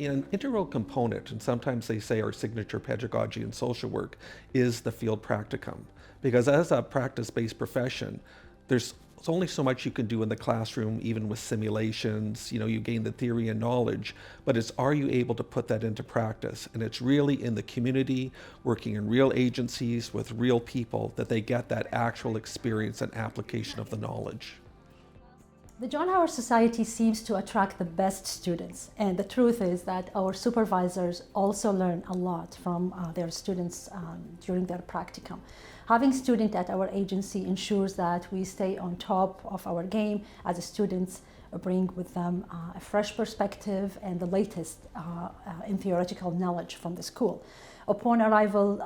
An integral component, and sometimes they say our signature pedagogy in social work, is the field practicum. Because as a practice-based profession, there's only so much you can do in the classroom, even with simulations. You gain the theory and knowledge, but it's, are you able to put that into practice? And it's really in the community, working in real agencies with real people, that they get that actual experience and application of the knowledge. The John Howard Society seems to attract the best students, and the truth is that our supervisors also learn a lot from their students during their practicum. Having students at our agency ensures that we stay on top of our game, as the students bring with them a fresh perspective and the latest in theoretical knowledge from the school. Upon arrival,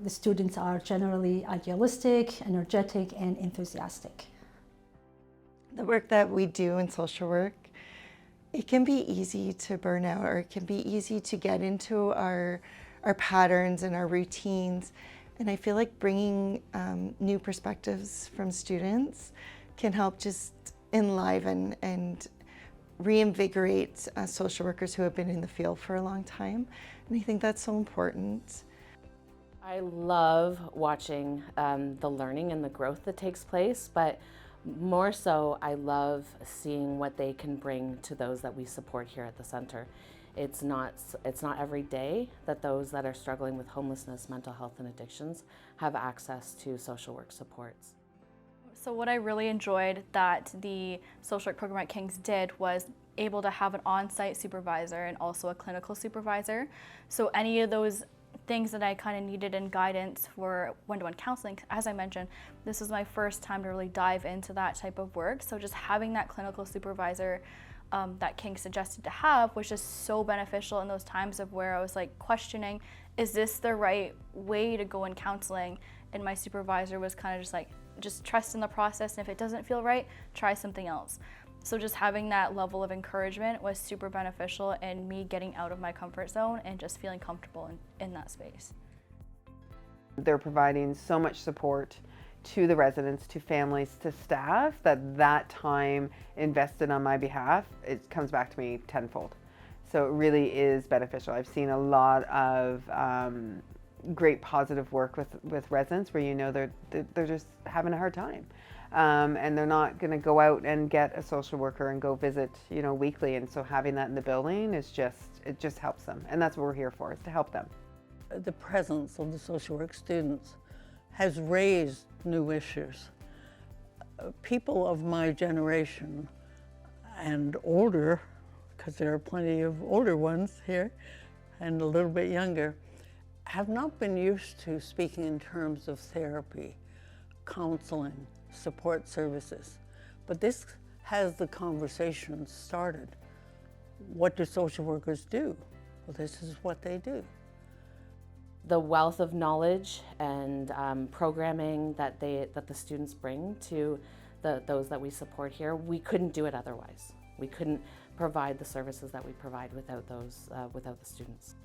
the students are generally idealistic, energetic, and enthusiastic. The work that we do in social work, it can be easy to burn out, or it can be easy to get into our patterns and our routines. And I feel like bringing new perspectives from students can help just enliven and reinvigorate social workers who have been in the field for a long time. And I think that's so important. I love watching the learning and the growth that takes place, but more so, I love seeing what they can bring to those that we support here at the center. It's not every day that those that are struggling with homelessness, mental health, and addictions have access to social work supports. So what I really enjoyed that the social work program at King's did was able to have an on-site supervisor and also a clinical supervisor. So any of those things that I kind of needed in guidance for one-to-one counseling, as I mentioned, this was my first time to really dive into that type of work. So just having that clinical supervisor that King suggested to have was just so beneficial in those times of where I was like questioning, is this the right way to go in counseling? And my supervisor was kind of just like, just trust in the process, and if it doesn't feel right, try something else. So just having that level of encouragement was super beneficial in me getting out of my comfort zone and just feeling comfortable in that space. They're providing so much support to the residents, to families, to staff, that time invested on my behalf, it comes back to me tenfold. So it really is beneficial. I've seen a lot of great positive work with residents where they're just having a hard time. And they're not going to go out and get a social worker and go visit, weekly. And so having that in the building is it just helps them. And that's what we're here for, is to help them. The presence of the social work students has raised new issues. People of my generation and older, because there are plenty of older ones here and a little bit younger, have not been used to speaking in terms of therapy, counseling, support services. But this has the conversation started. What do social workers do? Well, this is what they do. The wealth of knowledge and programming that the students bring to those that we support here, we couldn't do it otherwise. We couldn't provide the services that we provide without the students.